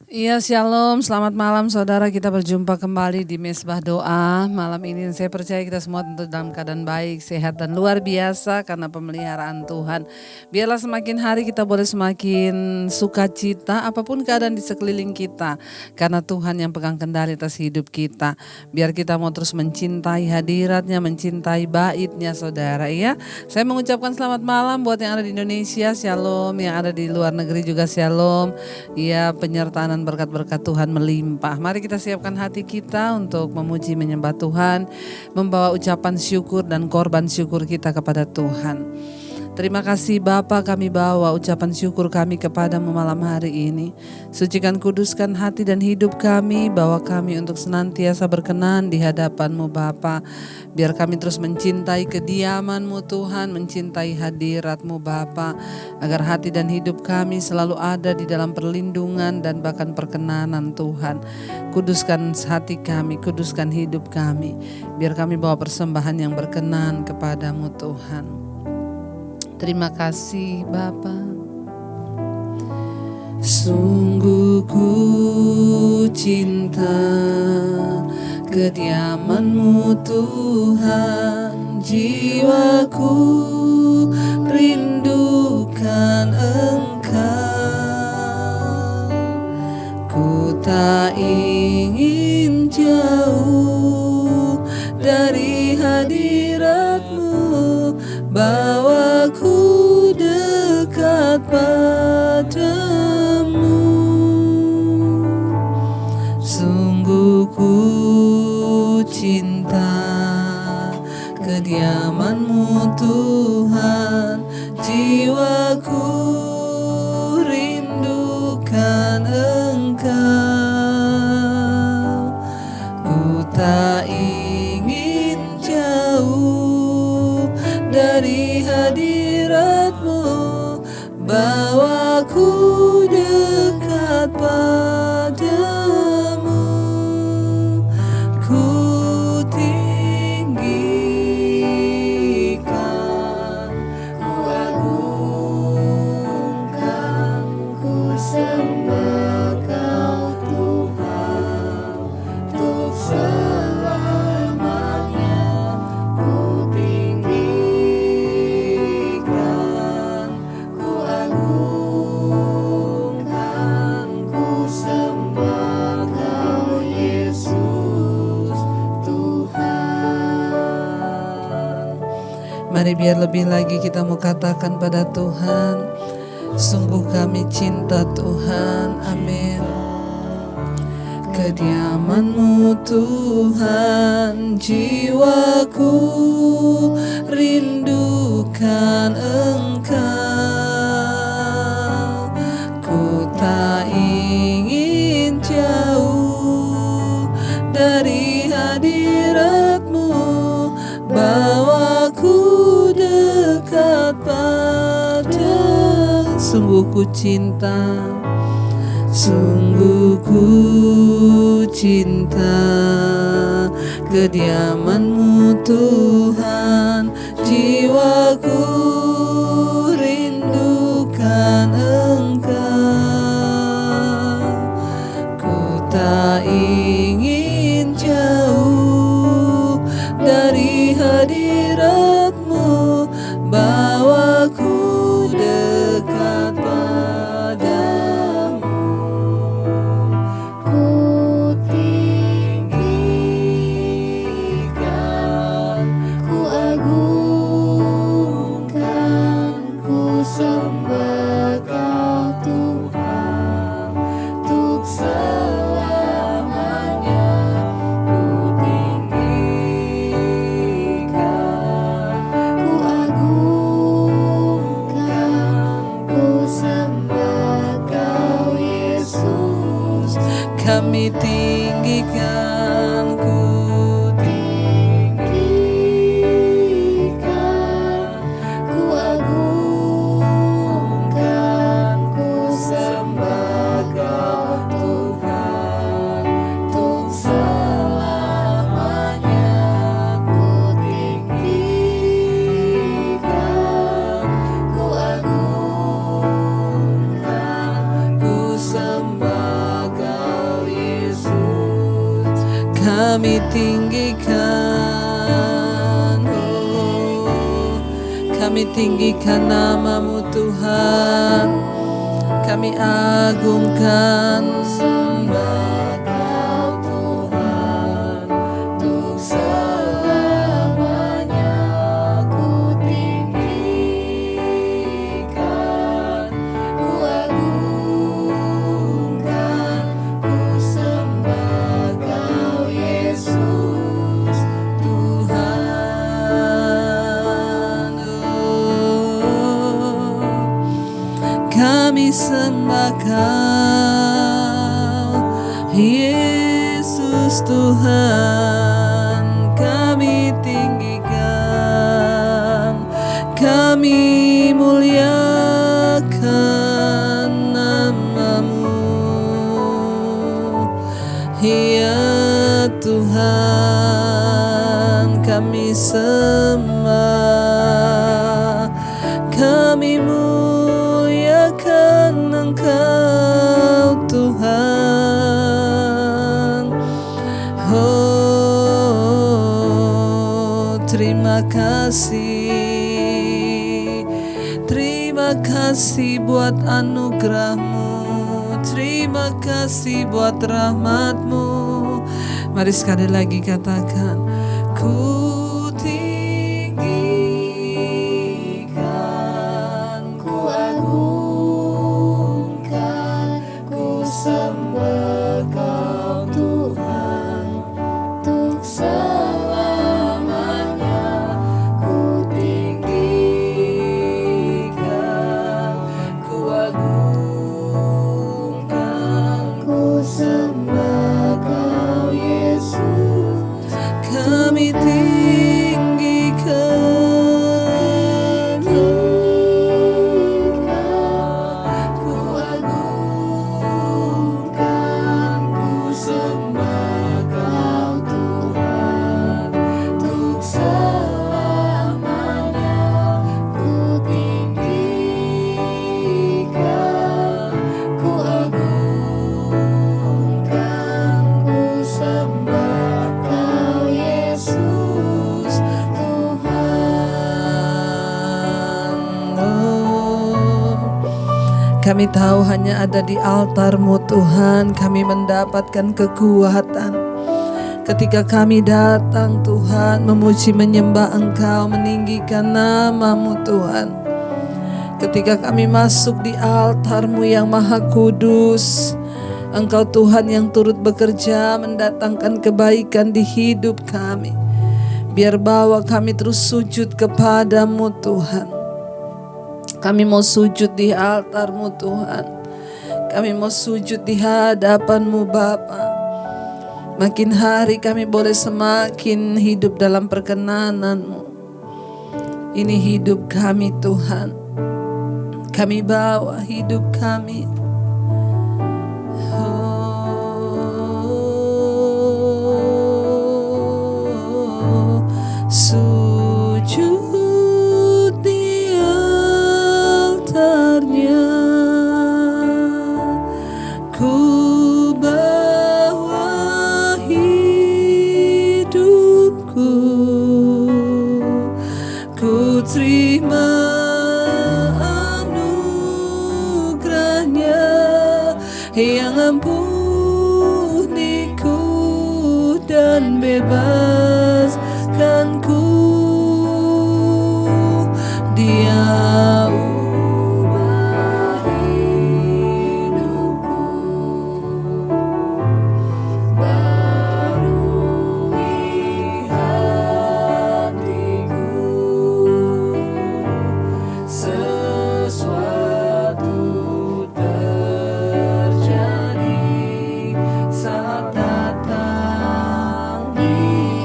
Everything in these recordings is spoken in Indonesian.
Iya, shalom, selamat malam saudara, kita berjumpa kembali di Mesbah Doa. Malam ini saya percaya kita semua tentu dalam keadaan baik, sehat dan luar biasa karena pemeliharaan Tuhan. Biarlah semakin hari kita boleh semakin sukacita apapun keadaan di sekeliling kita, karena Tuhan yang pegang kendali atas hidup kita. Biar kita mau terus mencintai hadiratnya, mencintai baitnya saudara ya. Saya mengucapkan selamat malam buat yang ada di Indonesia, shalom, yang ada di luar negeri juga shalom. Ya, penyertaan berkat-berkat Tuhan melimpah. Mari kita siapkan hati kita untuk memuji menyembah Tuhan, membawa ucapan syukur dan korban syukur kita kepada Tuhan. Terima kasih Bapa, kami bawa ucapan syukur kami kepadamu malam hari ini. Sucikan kuduskan hati dan hidup kami, bawa kami untuk senantiasa berkenan di hadapan-Mu Bapa. Biar kami terus mencintai kediaman-Mu Tuhan, mencintai hadirat-Mu Bapa, agar hati dan hidup kami selalu ada di dalam perlindungan dan bahkan perkenanan Tuhan. Kuduskan hati kami, kuduskan hidup kami, biar kami bawa persembahan yang berkenan kepadamu Tuhan. Terima kasih Bapa. Sungguh ku cinta kediaman-Mu Tuhan, jiwaku rindukan Engkau. Ku tak ingin jauh dari hadirat-Mu, bawaku dekat padamu. Sungguh ku cinta kediaman-Mu Tuhan, jiwaku rindukan Engkau. Ku tak ingin jauh dari hadirat-Mu, bawaku dekat padamu. Ku tinggikan, ku agungkan, ku sembah Kau Tuhan, untuk selamanya. Ku tinggikan, ku agungkan, ku sembah Kau Yesus Tuhan. Mari biar lebih lagi kita mau katakan pada Tuhan, sungguh kami cinta Tuhan, amin. Kediaman-Mu Tuhan, jiwaku rindukan Engkau. Ku tak ingin jauh dari hadirat-Mu, bawaku dekat padamu. Sungguh ku cinta, sungguh ku cinta kediaman-Mu Tuhan, jiwaku rindukan Engkau. Ku tak ingin jauh dari hadirat-Mu, bawaku dekat padamu. Ku tinggikan, ku agungkan, ku sembah Kau Tuhan, untuk selamanya. Ku tinggikan, ku agungkan, ku sembah Kau Yesus. Kami tinggikan, ku tinggikan, ku agungkan, ku sembah Kau Tuhan, untuk selamanya. Ku tinggikan, ku agungkan, ku sembah kami tinggikan, oh, kami tinggikan nama-Mu Tuhan, kami agungkan sembah Kau Tuhan, untuk selamanya ku tinggikan, ku agungkan, ku sembah Kau Yesus Tuhan. Oh, kami sembah Kau Yesus Tuhan, kami tinggikan, kami muliakan nama-Mu, ya Tuhan, kami sembah, kami muliakan Engkau Tuhan. Oh, terima kasih buat anugerah-Mu, terima kasih buat rahmat-Mu. Mari sekali lagi katakan, ku tinggikan, ku agungkan, ku sembah Kau Tuhan, untuk selamanya ku tinggikan, ku agungkan, ku sembah Kau Yesus, kami tinggikan, ku agungkan, ku sembah Kau Tuhan, untuk selamanya ku tinggikan, ku agungkan, ku sembah Kau Yesus Tuhan. Oh, kami tahu hanya ada di altar-Mu Tuhan kami mendapatkan kekuatan. Ketika kami datang Tuhan memuji menyembah Engkau, meninggikan nama-Mu Tuhan. Ketika kami masuk di altar-Mu yang maha kudus, Engkau Tuhan yang turut bekerja mendatangkan kebaikan di hidup kami. Biar bawa kami terus sujud kepada-Mu Tuhan. Kami mau sujud di altar-Mu Tuhan. Kami mau sujud di hadapan-Mu Bapa. Makin hari kami boleh semakin hidup dalam perkenanan-Mu. Ini hidup kami Tuhan. Kami bawa hidup kami. Oh, sujud di altar-Nya. Ku bawa hidupku, ku terima anugerah-Nya yang ampuniku dan bebaskanku. Dia ubah hidupku, barui hatiku, sesuatu terjadi saat datang di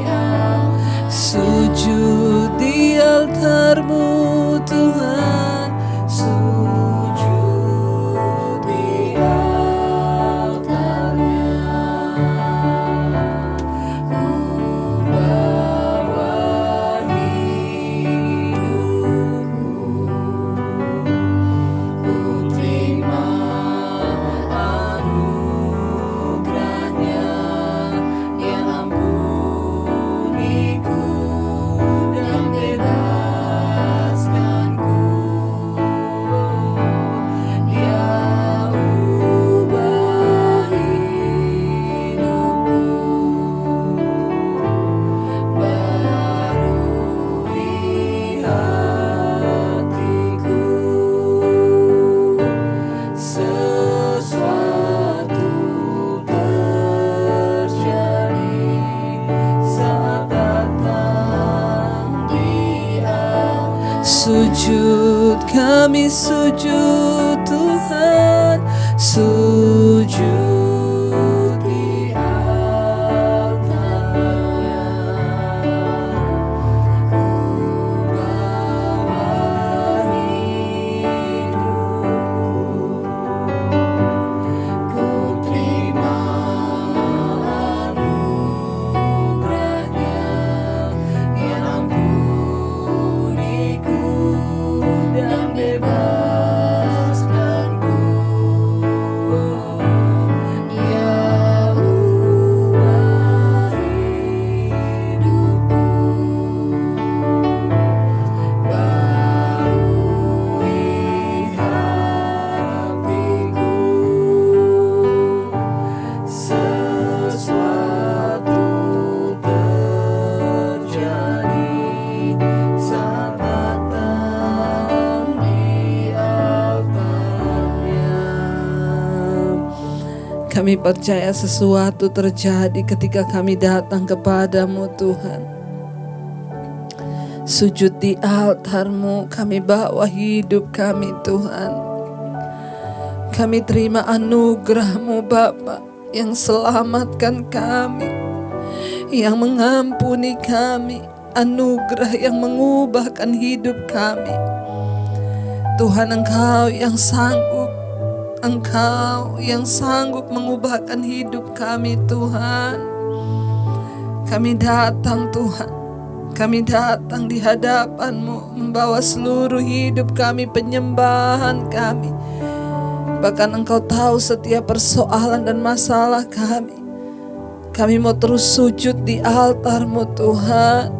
sujud Tuhan, sujud di altar-Nya. Ku bawa hidupku, ku terima anugerah-Nya yang ampuniku dan bebaskanku. Ya ubah hidupku, barui hatiku. Sesuatu terjadi saat datang di altar-Nya. Kami percaya sesuatu terjadi ketika kami datang kepadamu Tuhan. Sujud di altar-Mu, kami bawa hidup kami Tuhan. Kami terima anugerah-Mu Bapa yang selamatkan kami, yang mengampuni kami, anugerah yang mengubahkan hidup kami. Tuhan, Engkau yang sanggup, Engkau yang sanggup mengubahkan hidup kami Tuhan. Kami datang Tuhan, kami datang di hadapan-Mu, membawa seluruh hidup kami, penyembahan kami. Bahkan Engkau tahu setiap persoalan dan masalah kami. Kami mau terus sujud di altar-Mu Tuhan.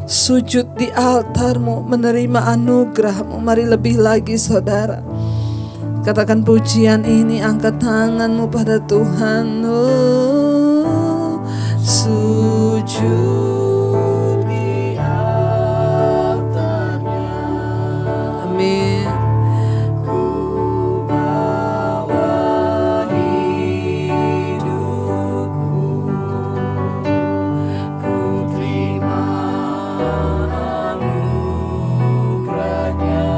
Sujud di altar-Mu, menerima anugerah-Mu. Mari lebih lagi saudara, katakan pujian ini, angkat tanganmu pada Tuhan. Oh, sujud di altar-Nya. Amin. Ku bawa hidupku, ku terima anugerah-Nya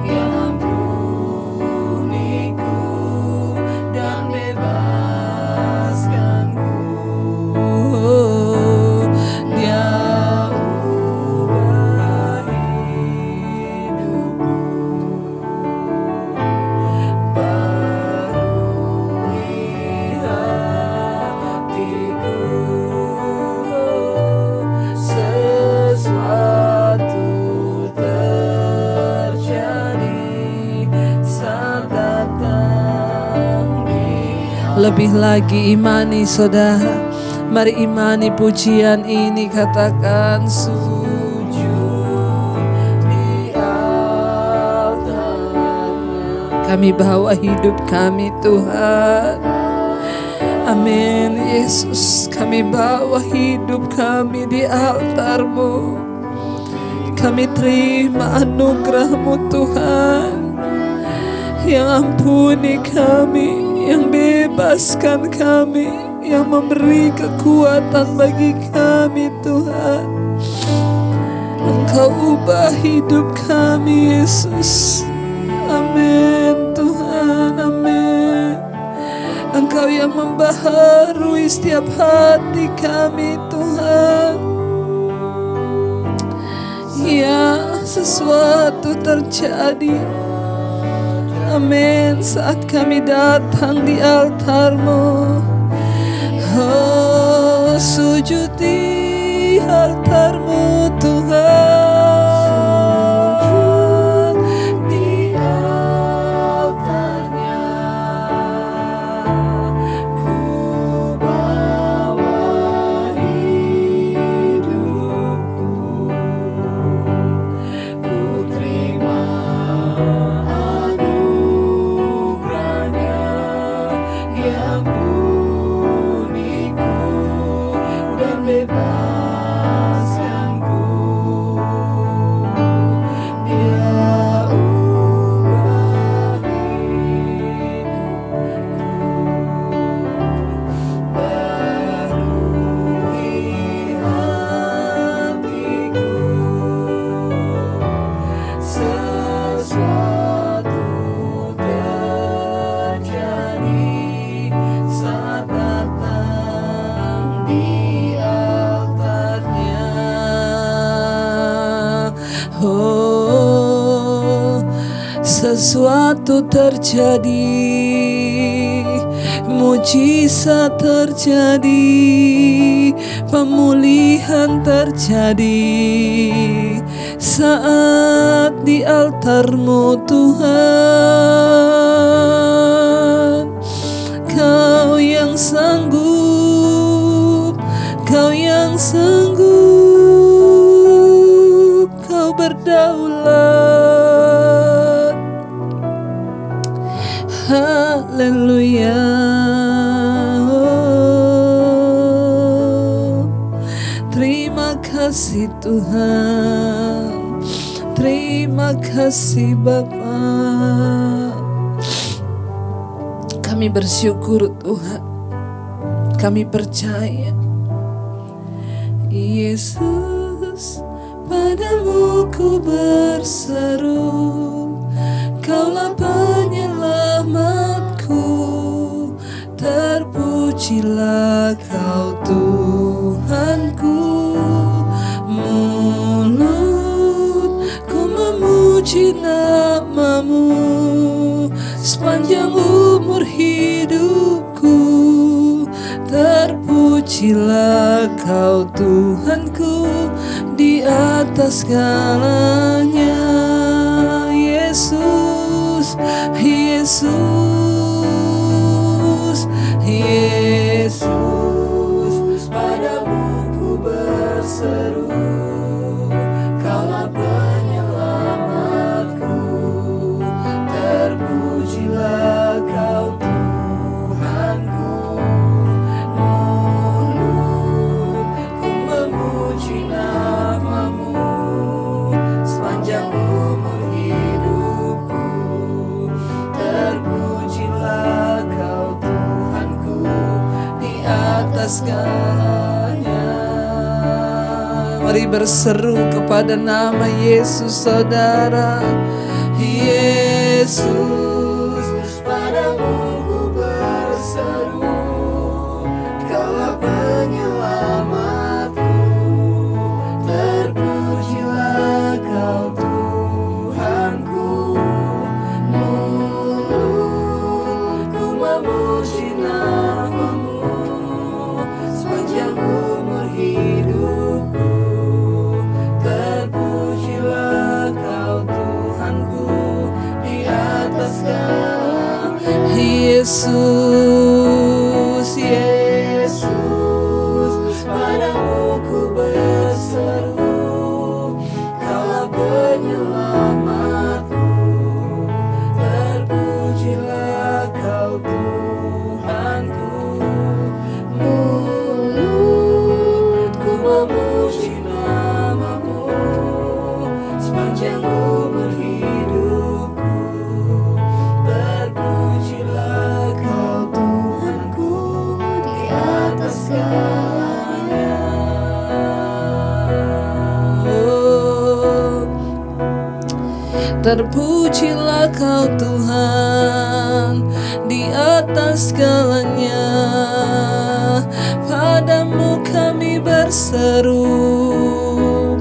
yang ampuniku dan bebaskanku. Dia ubah hidupku, barui hatiku. Sesuatu terjadi saat datang di lebih lagi imani saudara. Mari imani pujian ini, katakan sujud di altar-Nya. Kami bawa hidup kami Tuhan. Amin Yesus, kami bawa hidup kami di altar-Mu. Kami terima anugerah-Mu Tuhan, yang ampuni kami, yang bebaskan kami, yang memberi kekuatan bagi kami Tuhan. Engkau ubah hidup kami Yesus. Amin Tuhan, amin. Engkau yang membaharui setiap hati kami Tuhan. Ya, sesuatu terjadi. Amin, saat kami datang di altar-Mu. Oh, sujud di altar-Mu Tuhan. Sujud di altar-Nya. Ku bawa hidupku, ku terima anugerah-Nya yang ampuniku dan bebaskanku. itu terjadi, mujizat terjadi, pemulihan terjadi saat di altar-Mu Tuhan. Kau yang sanggup, Kau yang sanggup, Kau berdaulat. Haleluya. Terima kasih Tuhan, terima kasih Bapa. Kami bersyukur Tuhan, kami percaya Yesus, padamu ku berseru, Kaulah penyelamatku, terpujilah Kau Tuhanku. Mulutku memuji nama-Mu sepanjang umur hidupku, terpujilah Kau Tuhanku di atas segalanya. Yesus, Yesus, Yesus, padamu ku berseru, Kaulah penyelamatku, terpujilah Kau Tuhanku. Mulutku memuji nama-Mu sepanjang umur hidupku, terpujilah Kau Tuhanku di atas segalanya. Mari berseru kepada nama Yesus, saudara. Yesus, padamu ku berseru, Kaulah penyelamatku, terpujilah Kau Tuhanku. Mulutku memuji nama-Mu sepanjang umur hidupku, terpujilah Kau Tuhanku di atas segala. Yesus, Yesus, padamu ku berseru, Kaulah penyelamatku, terpujilah Kau Tuhanku. Mulutku memuji nama-Mu sepanjang umur hidupku, terpujilah Kau Tuhanku di atas segalanya. Oh, terpujilah Kau Tuhan di atas segalanya. Padamu kami berseru,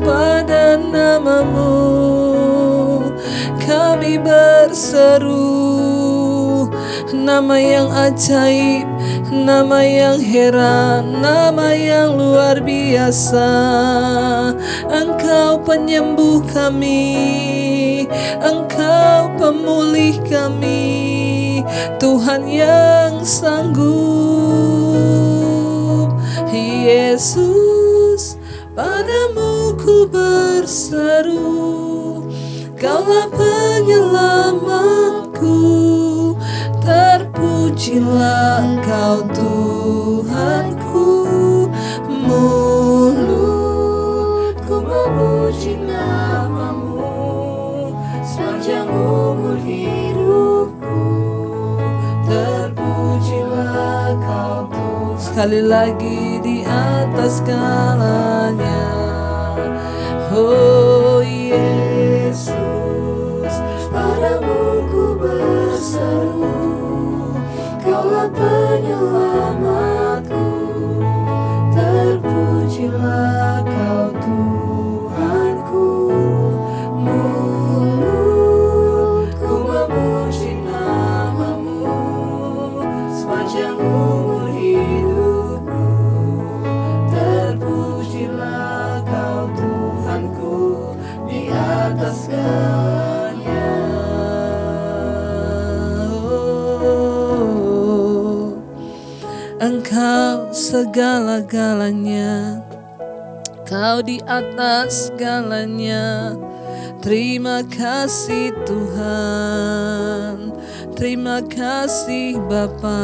pada nama-Mu kami berseru. Nama yang ajaib, nama yang heran, nama yang luar biasa. Engkau penyembuh kami, Engkau pemulih kami, Tuhan yang sanggup. Yesus, padamu ku berseru, Kaulah penyelamatku, terpujilah Kau Tuhanku. Mulutku memuji nama-Mu sepanjang umur hidupku, terpujilah Kau Tuhan. Sekali lagi di atas segalanya. Oh Yesus, padamu ku berseru, Kaulah penyelamatku, terpujilah Kau Tuhanku. Mulutku memuji Engkau segala-galanya, Kau di atas segalanya. Terima kasih Tuhan, terima kasih Bapa.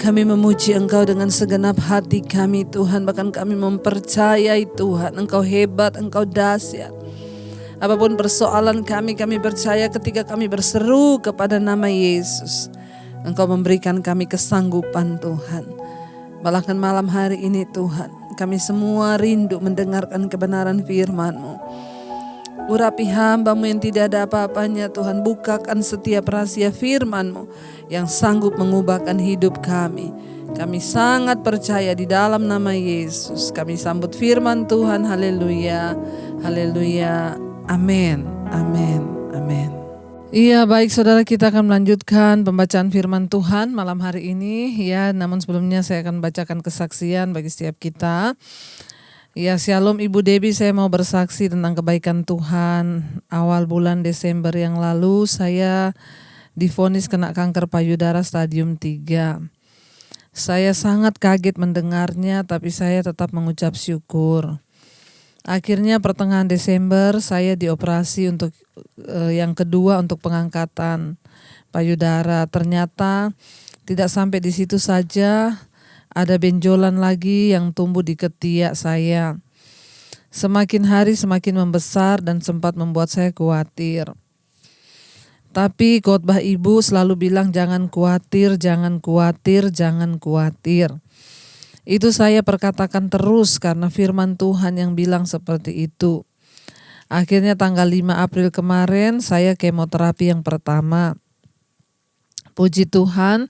Kami memuji Engkau dengan segenap hati kami Tuhan. Bahkan kami mempercayai Tuhan, Engkau hebat, Engkau dahsyat. Apapun persoalan kami percaya ketika kami berseru kepada nama Yesus, Engkau memberikan kami kesanggupan Tuhan. Bahkan malam hari ini Tuhan, kami semua rindu mendengarkan kebenaran firman-Mu. Urapi hamba-Mu yang tidak ada apa-apanya Tuhan. Bukakan setiap rahasia firman-Mu yang sanggup mengubahkan hidup kami. Kami sangat percaya di dalam nama Yesus. Kami sambut firman Tuhan. Haleluya, haleluya, amin, amin, amin. Iya, baik saudara, kita akan melanjutkan pembacaan firman Tuhan malam hari ini ya. Namun sebelumnya saya akan bacakan kesaksian bagi setiap kita. Ya, Shalom Ibu Debbie, saya mau bersaksi tentang kebaikan Tuhan. Awal bulan Desember yang lalu saya divonis kena kanker payudara stadium 3. Saya sangat kaget mendengarnya, tapi saya tetap mengucap syukur. Akhirnya pertengahan Desember saya dioperasi untuk yang kedua untuk pengangkatan payudara. Ternyata tidak sampai di situ saja, ada benjolan lagi yang tumbuh di ketiak saya. Semakin hari semakin membesar dan sempat membuat saya khawatir. Tapi khotbah ibu selalu bilang jangan khawatir, jangan khawatir, jangan khawatir. Itu saya perkatakan terus karena firman Tuhan yang bilang seperti itu. Akhirnya tanggal 5 April kemarin saya kemoterapi yang pertama. Puji Tuhan,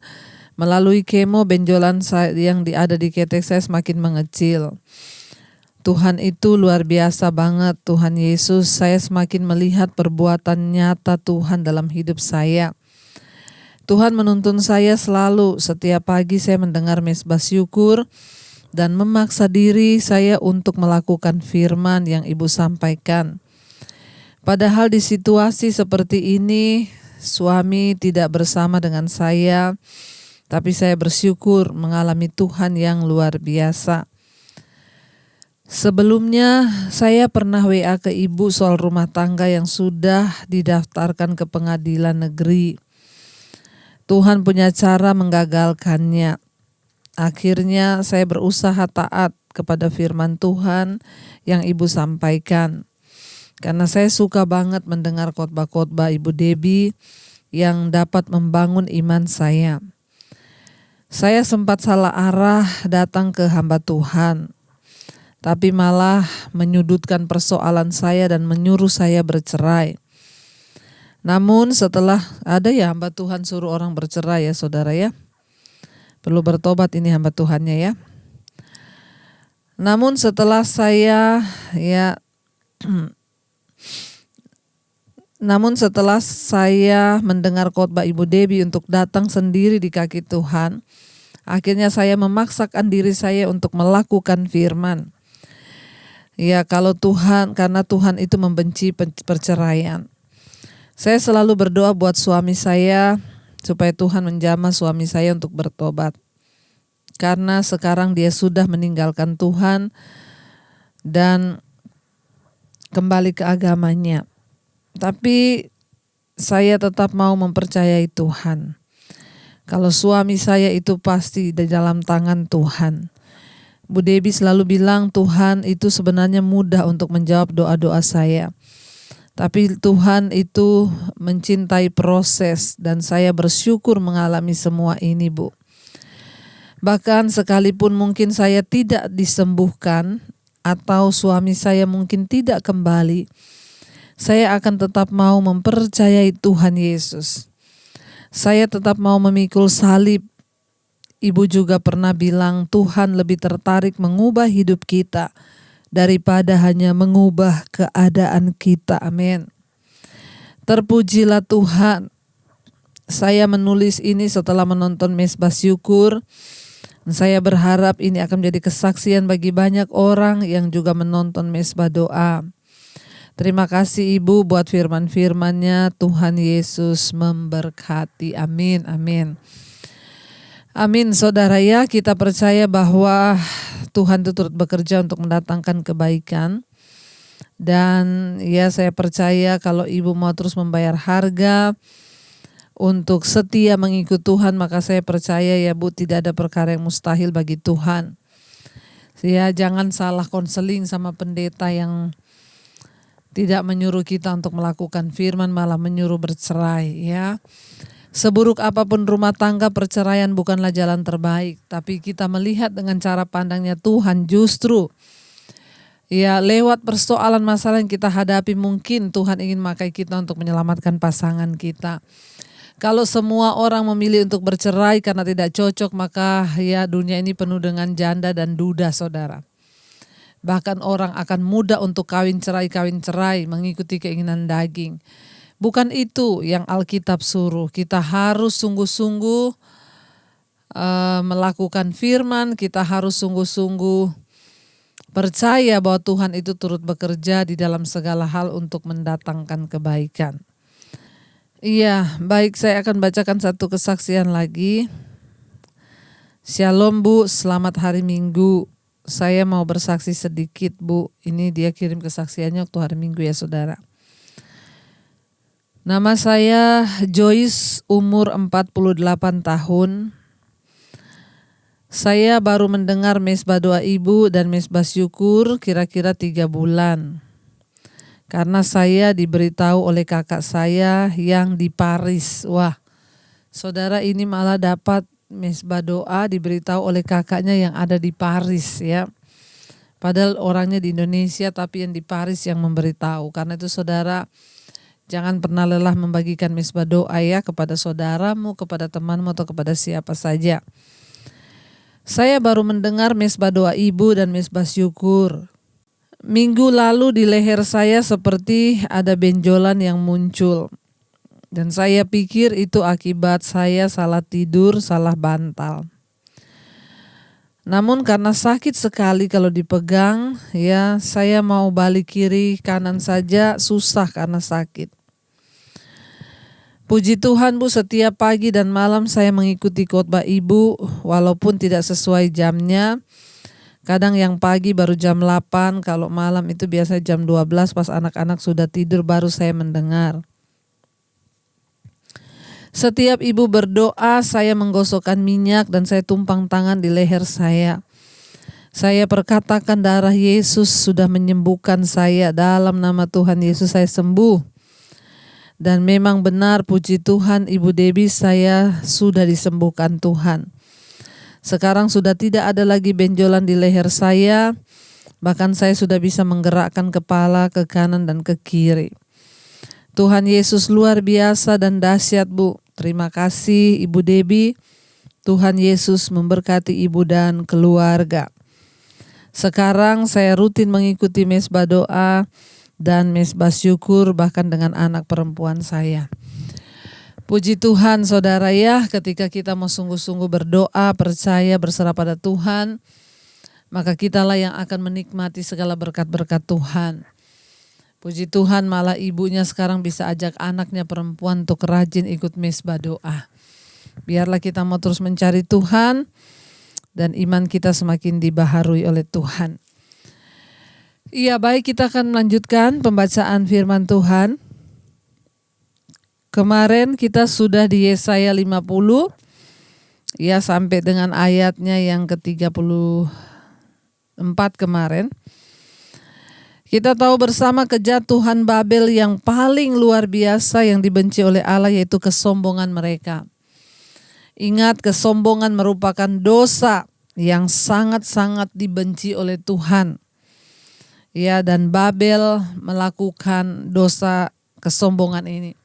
melalui kemo benjolan yang ada di ketek saya semakin mengecil. Tuhan itu luar biasa banget, Tuhan Yesus. Saya semakin melihat perbuatan nyata Tuhan dalam hidup saya. Tuhan menuntun saya selalu, setiap pagi saya mendengar mezbah syukur dan memaksa diri saya untuk melakukan firman yang Ibu sampaikan. Padahal di situasi seperti ini, suami tidak bersama dengan saya, tapi saya bersyukur mengalami Tuhan yang luar biasa. Sebelumnya saya pernah WA ke Ibu soal rumah tangga yang sudah didaftarkan ke pengadilan negeri. Tuhan punya cara menggagalkannya. Akhirnya saya berusaha taat kepada firman Tuhan yang Ibu sampaikan. Karena saya suka banget mendengar khotbah-khotbah Ibu Debbie yang dapat membangun iman saya. Saya sempat salah arah datang ke hamba Tuhan, tapi malah menyudutkan persoalan saya dan menyuruh saya bercerai. Namun setelah ada ya hamba Tuhan suruh orang bercerai ya saudara ya. Perlu bertobat ini hamba Tuhannya ya. Namun setelah saya mendengar khotbah Ibu Debbie untuk datang sendiri di kaki Tuhan, akhirnya saya memaksakan diri saya untuk melakukan firman. Ya, karena Tuhan itu membenci perceraian. Saya selalu berdoa buat suami saya supaya Tuhan menjamah suami saya untuk bertobat. Karena sekarang dia sudah meninggalkan Tuhan dan kembali ke agamanya. Tapi saya tetap mau mempercayai Tuhan. Kalau suami saya itu pasti di dalam tangan Tuhan. Bu Debbie selalu bilang Tuhan itu sebenarnya mudah untuk menjawab doa-doa saya. Tapi Tuhan itu mencintai proses dan saya bersyukur mengalami semua ini, Bu. Bahkan sekalipun mungkin saya tidak disembuhkan atau suami saya mungkin tidak kembali, saya akan tetap mau mempercayai Tuhan Yesus. Saya tetap mau memikul salib. Ibu juga pernah bilang Tuhan lebih tertarik mengubah hidup kita daripada hanya mengubah keadaan kita. Amin. Terpujilah Tuhan. Saya menulis ini setelah menonton mezbah syukur. Saya berharap ini akan menjadi kesaksian bagi banyak orang yang juga menonton mezbah doa. Terima kasih Ibu buat firman-firmannya. Tuhan Yesus memberkati. Amin, amin. Amin, saudara ya, kita percaya bahwa Tuhan itu turut bekerja untuk mendatangkan kebaikan. Dan ya, saya percaya kalau ibu mau terus membayar harga untuk setia mengikut Tuhan, maka saya percaya ya Bu, tidak ada perkara yang mustahil bagi Tuhan. Ya, jangan salah konseling sama pendeta yang tidak menyuruh kita untuk melakukan firman, malah menyuruh bercerai ya. Seburuk apapun rumah tangga, perceraian bukanlah jalan terbaik. Tapi kita melihat dengan cara pandangnya Tuhan, justru ya lewat persoalan masalah yang kita hadapi, mungkin Tuhan ingin memakai kita untuk menyelamatkan pasangan kita. Kalau semua orang memilih untuk bercerai karena tidak cocok, maka ya dunia ini penuh dengan janda dan duda, saudara. Bahkan orang akan mudah untuk kawin cerai, mengikuti keinginan daging. Bukan itu yang Alkitab suruh. Kita harus sungguh-sungguh melakukan firman, kita harus sungguh-sungguh percaya bahwa Tuhan itu turut bekerja di dalam segala hal untuk mendatangkan kebaikan. Iya, baik, saya akan bacakan satu kesaksian lagi. Shalom Bu, selamat hari Minggu. Saya mau bersaksi sedikit Bu. Ini dia kirim kesaksiannya waktu hari Minggu ya saudara. Nama saya Joyce, umur 48 tahun. Saya baru mendengar mesbah doa ibu dan mesbah syukur kira-kira 3 bulan. Karena saya diberitahu oleh kakak saya yang di Paris. Wah, saudara, ini malah dapat mesbah doa diberitahu oleh kakaknya yang ada di Paris ya. Padahal orangnya di Indonesia tapi yang di Paris yang memberitahu. Karena itu saudara, jangan pernah lelah membagikan mesbah doa ya kepada saudaramu, kepada temanmu atau kepada siapa saja. Saya baru mendengar mesbah doa ibu dan mesbah syukur. Minggu lalu di leher saya seperti ada benjolan yang muncul. Dan saya pikir itu akibat saya salah tidur, salah bantal. Namun karena sakit sekali kalau dipegang, ya saya mau balik kiri kanan saja susah karena sakit. Puji Tuhan Bu, setiap pagi dan malam saya mengikuti khotbah ibu walaupun tidak sesuai jamnya. Kadang yang pagi baru jam 8, kalau malam itu biasa jam 12 pas anak-anak sudah tidur baru saya mendengar. Setiap ibu berdoa, saya menggosokkan minyak dan saya tumpang tangan di leher saya. Saya perkatakan darah Yesus sudah menyembuhkan saya, dalam nama Tuhan Yesus saya sembuh. Dan memang benar, puji Tuhan, Ibu Debbie, saya sudah disembuhkan Tuhan. Sekarang sudah tidak ada lagi benjolan di leher saya, bahkan saya sudah bisa menggerakkan kepala ke kanan dan ke kiri. Tuhan Yesus luar biasa dan dahsyat Bu. Terima kasih Ibu Debbie. Tuhan Yesus memberkati Ibu dan keluarga. Sekarang saya rutin mengikuti mesbah doa dan mesbah syukur bahkan dengan anak perempuan saya. Puji Tuhan saudara ya, ketika kita mau sungguh-sungguh berdoa, percaya, berserah pada Tuhan, maka kitalah yang akan menikmati segala berkat-berkat Tuhan. Puji Tuhan, malah ibunya sekarang bisa ajak anaknya perempuan untuk rajin ikut mesbah doa. Biarlah kita mau terus mencari Tuhan dan iman kita semakin dibaharui oleh Tuhan. Iya, baik, kita akan melanjutkan pembacaan firman Tuhan. Kemarin kita sudah di Yesaya 50 ya sampai dengan ayatnya yang ke-34 kemarin. Kita tahu bersama kejatuhan Babel yang paling luar biasa yang dibenci oleh Allah, yaitu kesombongan mereka. Ingat, kesombongan merupakan dosa yang sangat-sangat dibenci oleh Tuhan. Ya, dan Babel melakukan dosa kesombongan ini.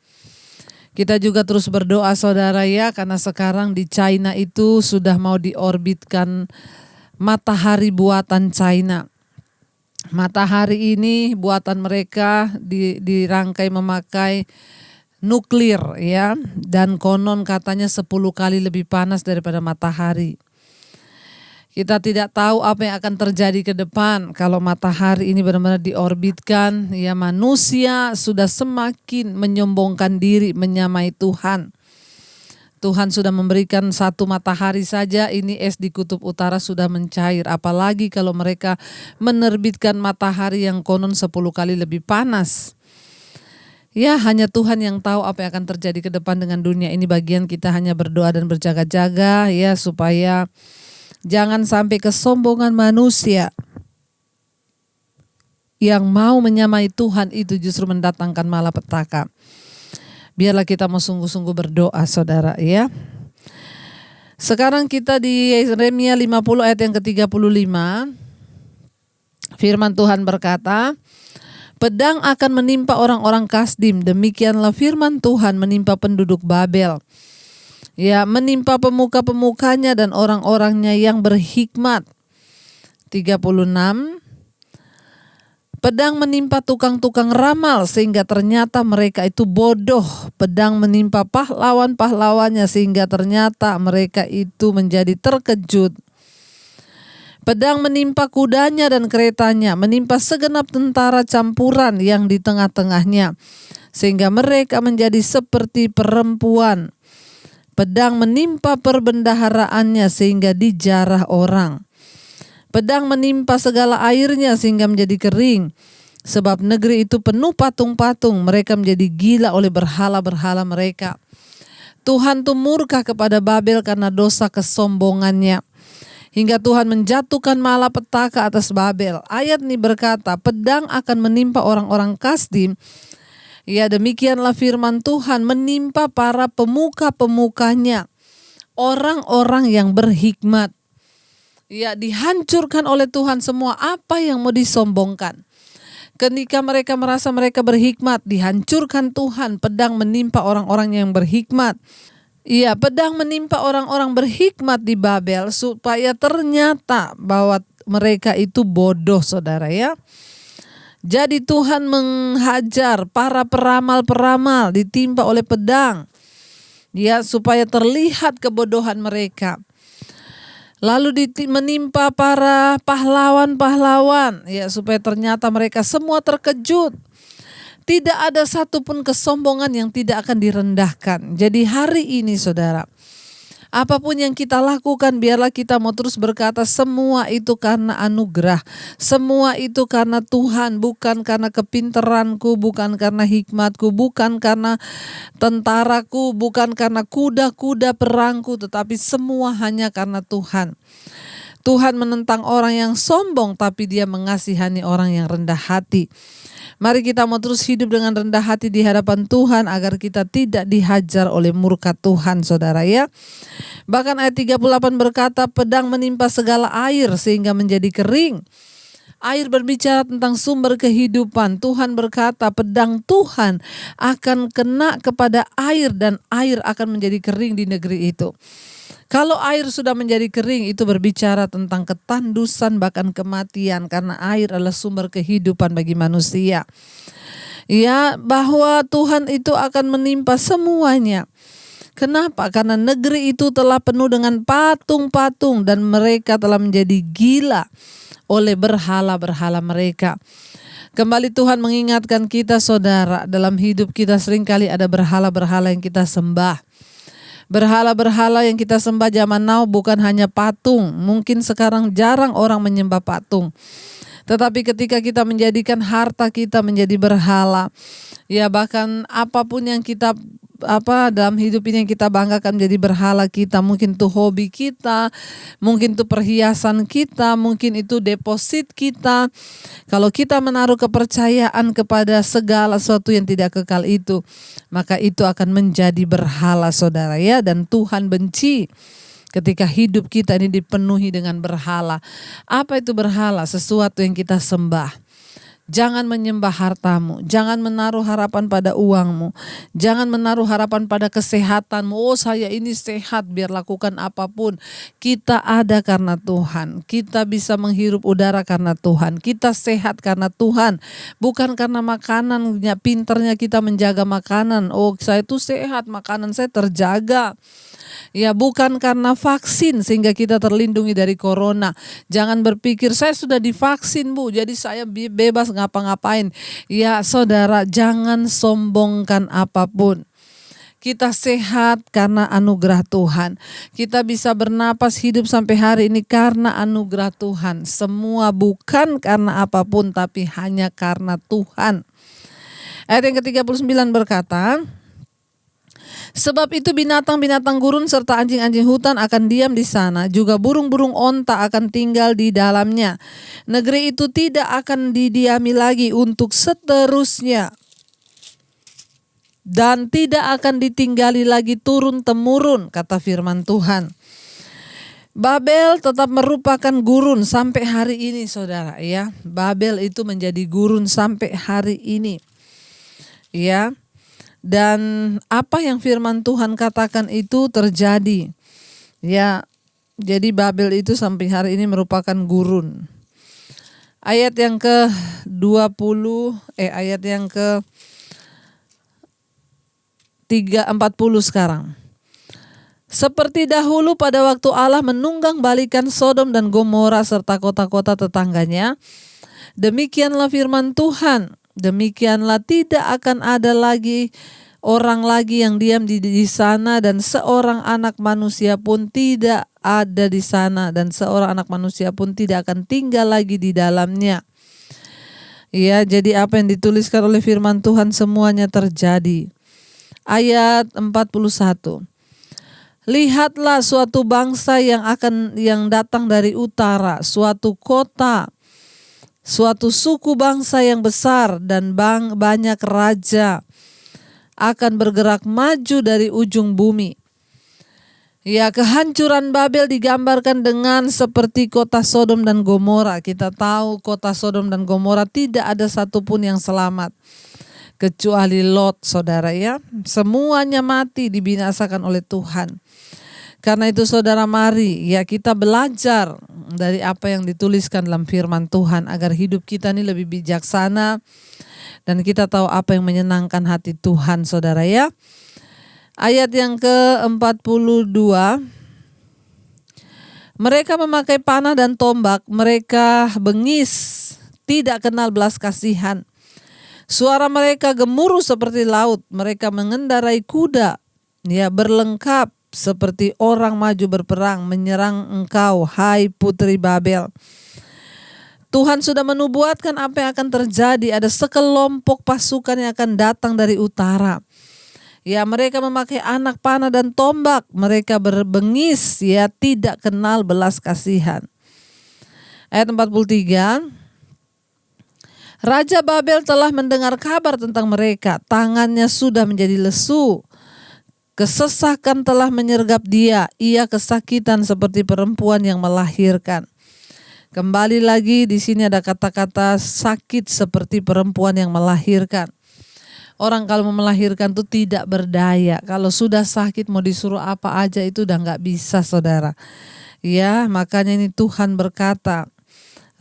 Kita juga terus berdoa saudara ya, karena sekarang di China itu sudah mau diorbitkan matahari buatan China. Matahari ini buatan mereka dirangkai memakai nuklir ya, dan konon katanya 10 kali lebih panas daripada matahari. Kita tidak tahu apa yang akan terjadi ke depan kalau matahari ini benar-benar diorbitkan. Ya, manusia sudah semakin menyombongkan diri, menyamai Tuhan. Tuhan sudah memberikan satu matahari saja, ini es di kutub utara sudah mencair. Apalagi kalau mereka menerbitkan matahari yang konon 10 kali lebih panas. Ya, hanya Tuhan yang tahu apa yang akan terjadi ke depan dengan dunia ini. Bagian kita hanya berdoa dan berjaga-jaga ya, supaya jangan sampai kesombongan manusia yang mau menyamai Tuhan itu justru mendatangkan malapetaka. Biarlah kita mau sungguh-sungguh berdoa, saudara ya. Sekarang kita di Yeremia 50 ayat yang ke-35. Firman Tuhan berkata, pedang akan menimpa orang-orang Kasdim, demikianlah firman Tuhan menimpa penduduk Babel. Ya, menimpa pemuka-pemukanya dan orang-orangnya yang berhikmat. 36. Pedang menimpa tukang-tukang ramal sehingga ternyata mereka itu bodoh. Pedang menimpa pahlawan-pahlawannya sehingga ternyata mereka itu menjadi terkejut. Pedang menimpa kudanya dan keretanya, menimpa segenap tentara campuran yang di tengah-tengahnya, sehingga mereka menjadi seperti perempuan. Pedang menimpa perbendaharaannya sehingga dijarah orang. Pedang menimpa segala airnya sehingga menjadi kering. Sebab negeri itu penuh patung-patung, mereka menjadi gila oleh berhala-berhala mereka. Tuhan tuh murka kepada Babel karena dosa kesombongannya. Hingga Tuhan menjatuhkan malapetaka atas Babel. Ayat ini berkata, pedang akan menimpa orang-orang Kasdim. Ya, demikianlah firman Tuhan menimpa para pemuka-pemukanya. Orang-orang yang berhikmat. Ya, dihancurkan oleh Tuhan semua apa yang mau disombongkan. Ketika mereka merasa mereka berhikmat, dihancurkan Tuhan. Pedang menimpa orang-orang yang berhikmat. Iya, pedang menimpa orang-orang berhikmat di Babel supaya ternyata bahwa mereka itu bodoh, saudara ya. Jadi Tuhan menghajar para peramal-peramal ditimpa oleh pedang. Ya, supaya terlihat kebodohan mereka. Lalu menimpa para pahlawan-pahlawan, ya, supaya ternyata mereka semua terkejut. Tidak ada satupun kesombongan yang tidak akan direndahkan. Jadi hari ini, saudara, apapun yang kita lakukan, biarlah kita mau terus berkata semua itu karena anugerah. Semua itu karena Tuhan, bukan karena kepinteranku, bukan karena hikmatku, bukan karena tentaraku, bukan karena kuda-kuda perangku, tetapi semua hanya karena Tuhan. Tuhan menentang orang yang sombong, tapi Dia mengasihani orang yang rendah hati. Mari kita mau terus hidup dengan rendah hati di hadapan Tuhan agar kita tidak dihajar oleh murka Tuhan, saudara ya. Bahkan ayat 38 berkata, pedang menimpa segala air sehingga menjadi kering. Air berbicara tentang sumber kehidupan. Tuhan berkata pedang Tuhan akan kena kepada air dan air akan menjadi kering di negeri itu. Kalau air sudah menjadi kering, itu berbicara tentang ketandusan bahkan kematian, karena air adalah sumber kehidupan bagi manusia. Ya, bahwa Tuhan itu akan menimpa semuanya. Kenapa? Karena negeri itu telah penuh dengan patung-patung dan mereka telah menjadi gila oleh berhala-berhala mereka. Kembali Tuhan mengingatkan kita, saudara, dalam hidup kita seringkali ada berhala-berhala yang kita sembah. Berhala-berhala yang kita sembah zaman now bukan hanya patung. Mungkin sekarang jarang orang menyembah patung. Tetapi ketika kita menjadikan harta kita menjadi berhala, ya bahkan apapun yang kita dalam hidup ini yang kita banggakan menjadi berhala kita, mungkin itu hobi kita, mungkin itu perhiasan kita, mungkin itu deposit kita. Kalau kita menaruh kepercayaan kepada segala sesuatu yang tidak kekal itu, maka itu akan menjadi berhala, saudara ya. Dan Tuhan benci ketika hidup kita ini dipenuhi dengan berhala. Apa itu berhala? Sesuatu yang kita sembah. Jangan menyembah hartamu, jangan menaruh harapan pada uangmu, jangan menaruh harapan pada kesehatanmu. Oh, saya ini sehat, biar lakukan apapun. Kita ada karena Tuhan, kita bisa menghirup udara karena Tuhan, kita sehat karena Tuhan, bukan karena makanannya. Pinternya kita menjaga makanan. Oh, saya itu sehat, makanan saya terjaga. Ya, bukan karena vaksin sehingga kita terlindungi dari corona. Jangan berpikir saya sudah divaksin, Bu, jadi saya bebas ngapa-ngapain. Ya, saudara, jangan sombongkan apapun. Kita sehat karena anugerah Tuhan. Kita bisa bernapas hidup sampai hari ini karena anugerah Tuhan. Semua bukan karena apapun tapi hanya karena Tuhan. Ayat yang ke-39 berkata, sebab itu binatang-binatang gurun serta anjing-anjing hutan akan diam di sana, juga burung-burung onta akan tinggal di dalamnya. Negeri itu tidak akan didiami lagi untuk seterusnya, dan tidak akan ditinggali lagi turun-temurun, kata firman Tuhan. Babel tetap merupakan gurun sampai hari ini, saudara. Ya, Babel itu menjadi gurun sampai hari ini. Ya, dan apa yang firman Tuhan katakan itu terjadi. Ya, jadi Babel itu sampai hari ini merupakan gurun. Ayat yang ayat yang ke 40 sekarang. Seperti dahulu pada waktu Allah menunggang balikan Sodom dan Gomora serta kota-kota tetangganya, demikianlah firman Tuhan, demikianlah tidak akan ada lagi orang lagi yang diam di sana, dan seorang anak manusia pun tidak ada di sana, dan seorang anak manusia pun tidak akan tinggal lagi di dalamnya. Ya, jadi apa yang dituliskan oleh firman Tuhan semuanya terjadi. Ayat 41. Lihatlah suatu bangsa yang datang dari utara, suatu kota, suatu suku bangsa yang besar dan banyak raja akan bergerak maju dari ujung bumi. Ya, kehancuran Babel digambarkan dengan seperti kota Sodom dan Gomora. Kita tahu kota Sodom dan Gomora tidak ada satupun yang selamat. Kecuali Lot, saudara ya. Semuanya mati dibinasakan oleh Tuhan. Karena itu saudara, mari ya kita belajar dari apa yang dituliskan dalam firman Tuhan agar hidup kita ini lebih bijaksana dan kita tahu apa yang menyenangkan hati Tuhan, saudara ya. Ayat yang ke-42. Mereka memakai panah dan tombak, mereka bengis, tidak kenal belas kasihan. Suara mereka gemuruh seperti laut, mereka mengendarai kuda, ya berlengkap seperti orang maju berperang menyerang engkau, hai putri Babel. Tuhan sudah menubuatkan apa yang akan terjadi. Ada sekelompok pasukan yang akan datang dari utara. Ya, mereka memakai anak panah dan tombak, mereka berbengis, ya tidak kenal belas kasihan. Ayat 43. Raja Babel telah mendengar kabar tentang mereka, tangannya sudah menjadi lesu. Kesesakan telah menyergap dia, ia kesakitan seperti perempuan yang melahirkan. Kembali lagi di sini ada kata-kata sakit seperti perempuan yang melahirkan. Orang kalau mau melahirkan itu tidak berdaya. Kalau sudah sakit mau disuruh apa aja itu udah gak bisa, saudara. Ya, makanya ini Tuhan berkata,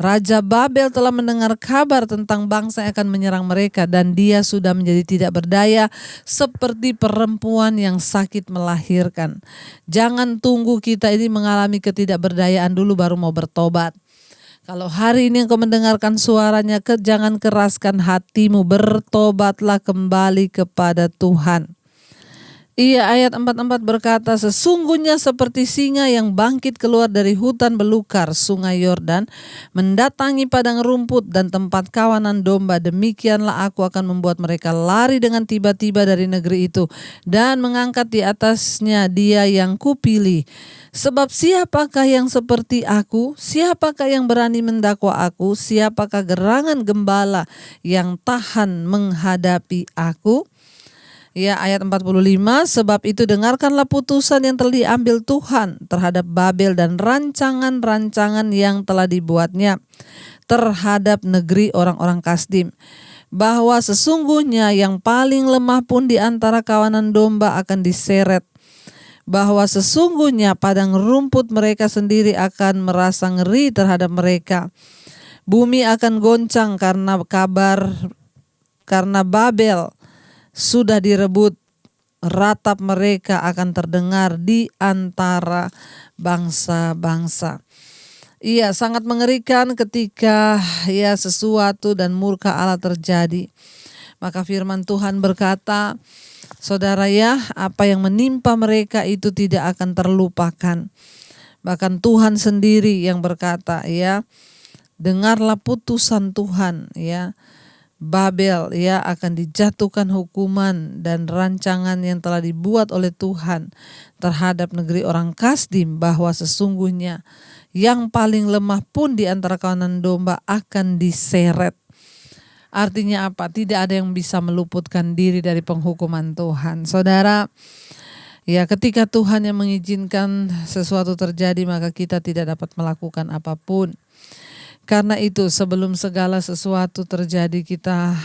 Raja Babel telah mendengar kabar tentang bangsa yang akan menyerang mereka dan dia sudah menjadi tidak berdaya seperti perempuan yang sakit melahirkan. Jangan tunggu kita ini mengalami ketidakberdayaan dulu baru mau bertobat. Kalau hari ini engkau mendengarkan suaranya, jangan keraskan hatimu, bertobatlah kembali kepada Tuhan. Iya, ayat 44 berkata, sesungguhnya seperti singa yang bangkit keluar dari hutan belukar sungai Yordan, mendatangi padang rumput dan tempat kawanan domba, demikianlah aku akan membuat mereka lari dengan tiba-tiba dari negeri itu dan mengangkat di atasnya dia yang kupilih. Sebab siapakah yang seperti aku? Siapakah yang berani mendakwa aku? Siapakah gerangan gembala yang tahan menghadapi aku? Ya, ayat 45, sebab itu dengarkanlah putusan yang telah diambil Tuhan terhadap Babel dan rancangan-rancangan yang telah dibuatnya terhadap negeri orang-orang Kasdim, bahwa sesungguhnya yang paling lemah pun di antara kawanan domba akan diseret, bahwa sesungguhnya padang rumput mereka sendiri akan merasa ngeri terhadap mereka. Bumi akan goncang karena Babel sudah direbut, ratap mereka akan terdengar di antara bangsa-bangsa. Iya, sangat mengerikan ketika ya sesuatu dan murka Allah terjadi. Maka firman Tuhan berkata, Saudara ya, apa yang menimpa mereka itu tidak akan terlupakan. Bahkan Tuhan sendiri yang berkata ya, dengarlah putusan Tuhan ya. Babel ya akan dijatuhkan hukuman dan rancangan yang telah dibuat oleh Tuhan terhadap negeri orang Kasdim, bahwa sesungguhnya yang paling lemah pun di antara kawanan domba akan diseret. Artinya apa? Tidak ada yang bisa meluputkan diri dari penghukuman Tuhan. Saudara, ya ketika Tuhan yang mengizinkan sesuatu terjadi, maka kita tidak dapat melakukan apapun. Karena itu sebelum segala sesuatu terjadi, kita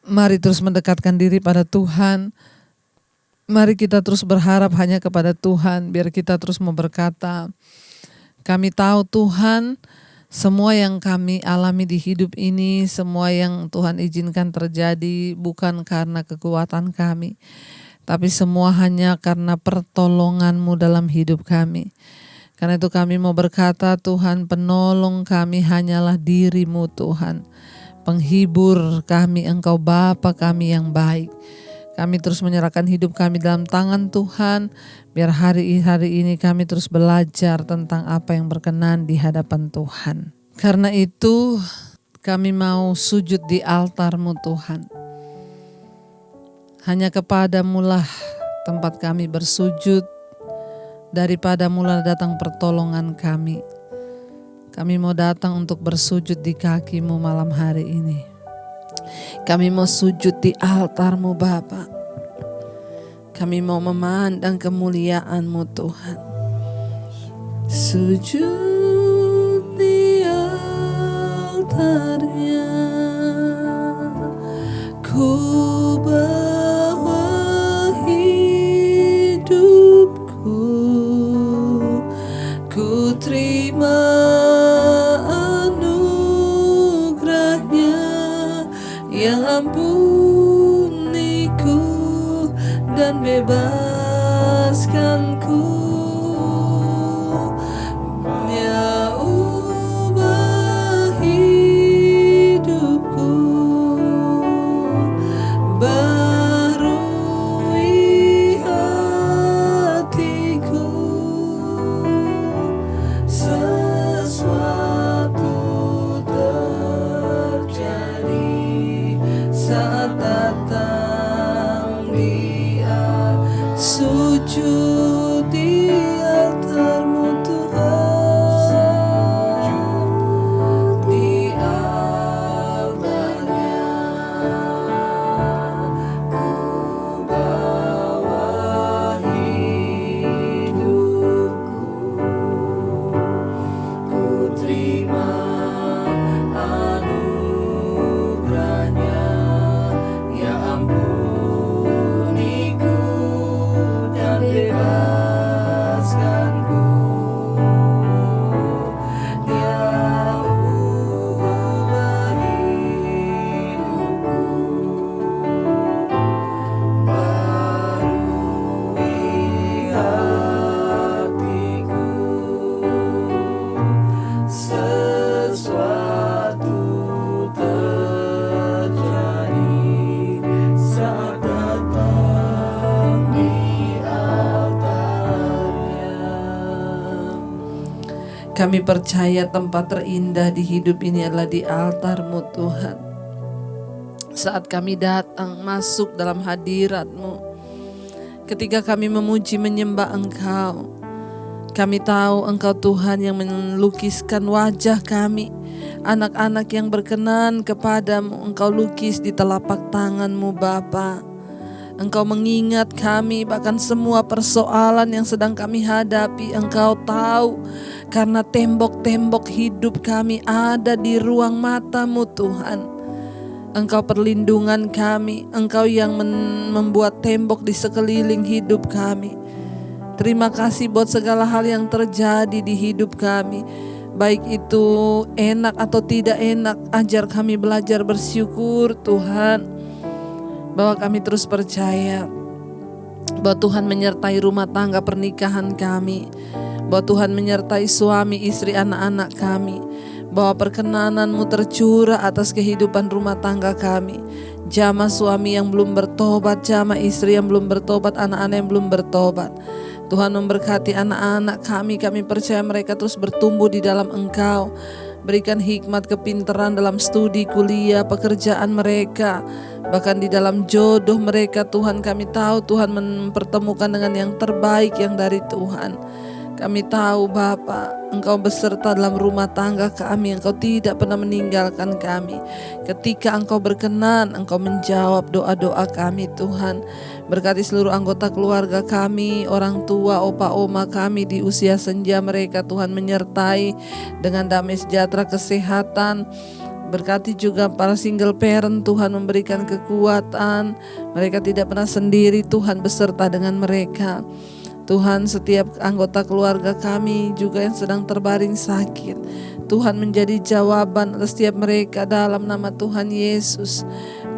mari terus mendekatkan diri pada Tuhan. Mari kita terus berharap hanya kepada Tuhan, biar kita terus mau berkata, kami tahu Tuhan, semua yang kami alami di hidup ini, semua yang Tuhan izinkan terjadi bukan karena kekuatan kami, tapi semua hanya karena pertolongan-Mu dalam hidup kami. Karena itu kami mau berkata, Tuhan, penolong kami hanyalah diri-Mu Tuhan. Penghibur kami Engkau Bapa kami yang baik. Kami terus menyerahkan hidup kami dalam tangan Tuhan. Biar hari-hari ini kami terus belajar tentang apa yang berkenan di hadapan Tuhan. Karena itu kami mau sujud di altar-Mu Tuhan. Hanya kepadamu lah tempat kami bersujud. Daripada mula datang pertolongan kami. Kami mau datang untuk bersujud di kaki-Mu malam hari ini. Kami mau sujud di altar-Mu Bapa. Kami mau memandang kemuliaan-Mu Tuhan. Sujud di altar-Nya, ku bawa hidupku. Ku terima anugerah-Nya yang ampuniku dan bebaskanku. Ya ubah hidupku, barui hatiku. Sesuatu terjadi saat datang Dia. Sujud di altar-Mu Tuhan. Di altar-Nya ku bawa hidupku. Ku terima anugerah-Nya yang ampuniku dan bebaskanku. Ya ubah hidupku, barui hatiku. Sesuatu terjadi saat datang di altar-Nya. Kami percaya tempat terindah di hidup ini adalah di altar-Mu Tuhan. Saat kami datang masuk dalam hadirat-Mu, ketika kami memuji menyembah Engkau, kami tahu Engkau Tuhan yang melukiskan wajah kami. Anak-anak yang berkenan kepadamu Engkau lukis di telapak tangan-Mu Bapa. Engkau mengingat kami, bahkan semua persoalan yang sedang kami hadapi Engkau tahu. Karena tembok-tembok hidup kami ada di ruang mata-Mu Tuhan. Engkau perlindungan kami, Engkau yang membuat tembok di sekeliling hidup kami. Terima kasih buat segala hal yang terjadi di hidup kami. Baik itu enak atau tidak enak, ajar kami belajar bersyukur Tuhan. Bahwa kami terus percaya bahwa Tuhan menyertai rumah tangga pernikahan kami. Bahwa Tuhan menyertai suami, istri, anak-anak kami. bahwa perkenanan-Mu tercurah atas kehidupan rumah tangga kami. Jamah suami yang belum bertobat, jamah istri yang belum bertobat, anak-anak yang belum bertobat. Tuhan memberkati anak-anak kami percaya mereka terus bertumbuh di dalam Engkau. Berikan hikmat kepintaran dalam studi, kuliah, pekerjaan mereka. Bahkan di dalam jodoh mereka, Tuhan kami tahu Tuhan mempertemukan dengan yang terbaik yang dari Tuhan. Kami tahu Bapa, Engkau beserta dalam rumah tangga kami. Engkau tidak pernah meninggalkan kami. Ketika Engkau berkenan, Engkau menjawab doa-doa kami Tuhan. Berkati seluruh anggota keluarga kami, orang tua, opa, oma kami di usia senja mereka Tuhan, menyertai dengan damai sejahtera, kesehatan. Berkati juga para single parent, Tuhan memberikan kekuatan. Mereka tidak pernah sendiri, Tuhan beserta dengan mereka. Tuhan, setiap anggota keluarga kami juga yang sedang terbaring sakit, Tuhan menjadi jawaban atas setiap mereka dalam nama Tuhan Yesus.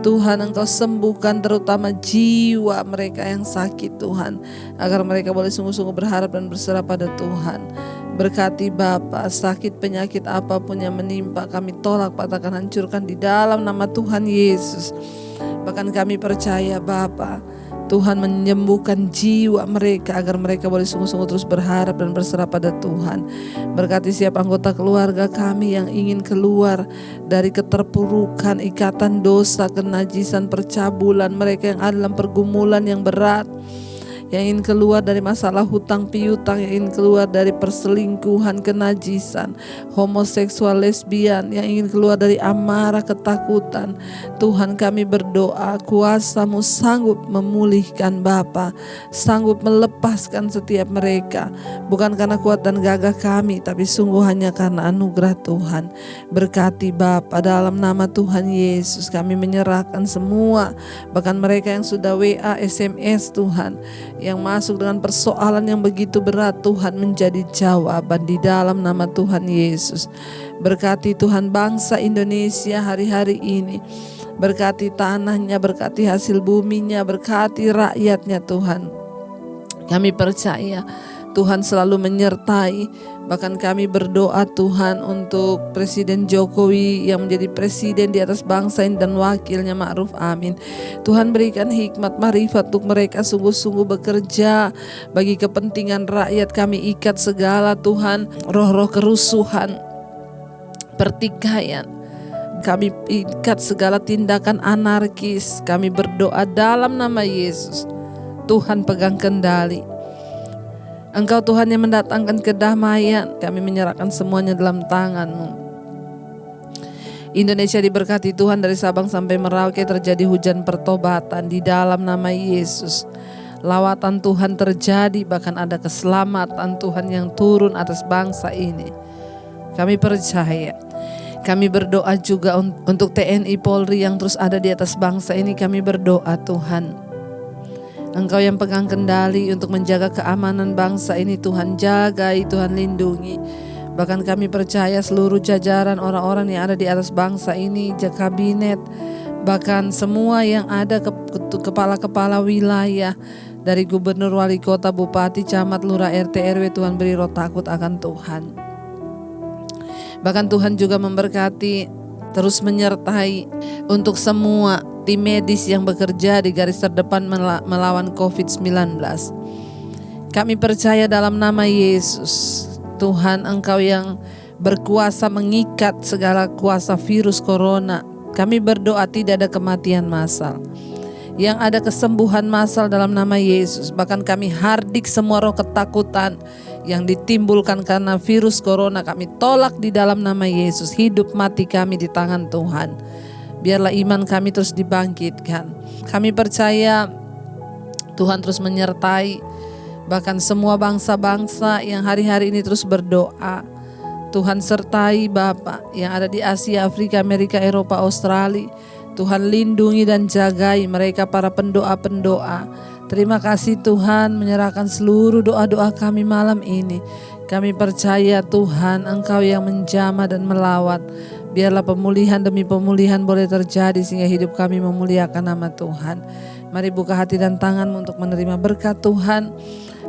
Tuhan, Engkau sembuhkan terutama jiwa mereka yang sakit Tuhan, agar mereka boleh sungguh-sungguh berharap dan berserah pada Tuhan. Berkati Bapa, sakit penyakit apapun yang menimpa kami tolak, patahkan, hancurkan di dalam nama Tuhan Yesus. Bahkan kami percaya Bapa, Tuhan menyembuhkan jiwa mereka agar mereka boleh sungguh-sungguh terus berharap dan berserah pada Tuhan. Berkati setiap anggota keluarga kami yang ingin keluar dari keterpurukan, ikatan dosa, kenajisan, percabulan, mereka yang ada dalam pergumulan yang berat, yang ingin keluar dari masalah hutang piutang, yang ingin keluar dari perselingkuhan, kenajisan, homoseksual, lesbian, yang ingin keluar dari amarah, ketakutan. Tuhan, kami berdoa kuasa-Mu sanggup memulihkan Bapa, sanggup melepaskan setiap mereka, bukan karena kuat dan gagah kami, tapi sungguh hanya karena anugerah Tuhan. Berkati Bapa, dalam nama Tuhan Yesus kami menyerahkan semua, bahkan mereka yang sudah WA, SMS Tuhan, yang masuk dengan persoalan yang begitu berat, Tuhan menjadi jawaban di dalam nama Tuhan Yesus. Berkati Tuhan bangsa Indonesia hari-hari ini, berkati tanahnya, berkati hasil buminya, berkati rakyatnya Tuhan. Kami percaya Tuhan selalu menyertai. Bahkan kami berdoa Tuhan untuk Presiden Jokowi yang menjadi presiden di atas bangsa ini dan wakilnya, Ma'ruf Amin. Tuhan berikan hikmat marifat untuk mereka sungguh-sungguh bekerja bagi kepentingan rakyat. Kami ikat segala Tuhan roh-roh kerusuhan, pertikaian. Kami ikat segala tindakan anarkis. Kami berdoa dalam nama Yesus, Tuhan pegang kendali. Engkau Tuhan yang mendatangkan kedamaian. Kami menyerahkan semuanya dalam tangan-Mu. Indonesia diberkati Tuhan, dari Sabang sampai Merauke terjadi hujan pertobatan di dalam nama Yesus. Lawatan Tuhan terjadi, bahkan ada keselamatan Tuhan yang turun atas bangsa ini. Kami percaya. Kami berdoa juga untuk TNI Polri yang terus ada di atas bangsa ini. Kami berdoa Tuhan, Engkau yang pegang kendali untuk menjaga keamanan bangsa ini. Tuhan jagai, Tuhan lindungi. Bahkan kami percaya seluruh jajaran orang-orang yang ada di atas bangsa ini, kabinet, bahkan semua yang ada kepala-kepala wilayah, dari gubernur, wali kota, bupati, camat, lurah, RT, RW, Tuhan beri roh takut akan Tuhan. Bahkan Tuhan juga memberkati, terus menyertai untuk semua tim medis yang bekerja di garis terdepan melawan COVID-19. Kami percaya dalam nama Yesus, Tuhan Engkau yang berkuasa mengikat segala kuasa virus corona. Kami berdoa tidak ada kematian massal, yang ada kesembuhan massal dalam nama Yesus. Bahkan kami hardik semua roh ketakutan yang ditimbulkan karena virus corona. Kami tolak di dalam nama Yesus. Hidup mati kami di tangan Tuhan. Biarlah iman kami terus dibangkitkan. Kami percaya Tuhan terus menyertai bahkan semua bangsa-bangsa yang hari-hari ini terus berdoa. Tuhan sertai Bapa yang ada di Asia, Afrika, Amerika, Eropa, Australia. Tuhan lindungi dan jagai mereka para pendoa-pendoa. Terima kasih Tuhan menyerahkan seluruh doa-doa kami malam ini. Kami percaya Tuhan Engkau yang menjamah dan melawat. Biarlah pemulihan demi pemulihan boleh terjadi sehingga hidup kami memuliakan nama Tuhan. Mari buka hati dan tanganmu untuk menerima berkat Tuhan.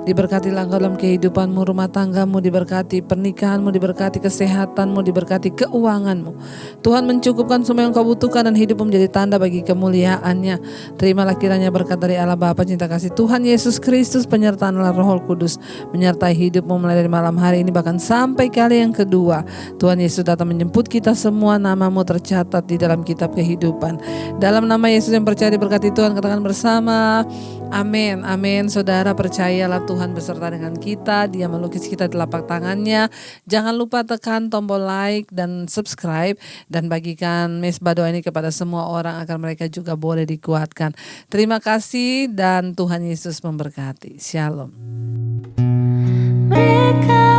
Diberkatilah engkau dalam kehidupanmu, rumah tanggamu, diberkati pernikahanmu, diberkati kesehatanmu, diberkati keuanganmu. Tuhan mencukupkan semua yang kau butuhkan dan hidupmu menjadi tanda bagi kemuliaan-Nya. Terimalah kiranya berkat dari Allah Bapa, cinta kasih Tuhan Yesus Kristus, penyertaan Allah Roh Kudus menyertai hidupmu mulai dari malam hari ini bahkan sampai kali yang kedua. Tuhan Yesus datang menjemput kita semua, namamu tercatat di dalam kitab kehidupan. Dalam nama Yesus yang percaya diberkati Tuhan, katakan bersama, amin, amin. Saudara, percayalah Tuhan beserta dengan kita. Dia melukis kita di telapak tangannya. Jangan lupa tekan tombol like dan subscribe, dan bagikan mesbah doa ini kepada semua orang agar mereka juga boleh dikuatkan. Terima kasih dan Tuhan Yesus memberkati. Shalom. Mereka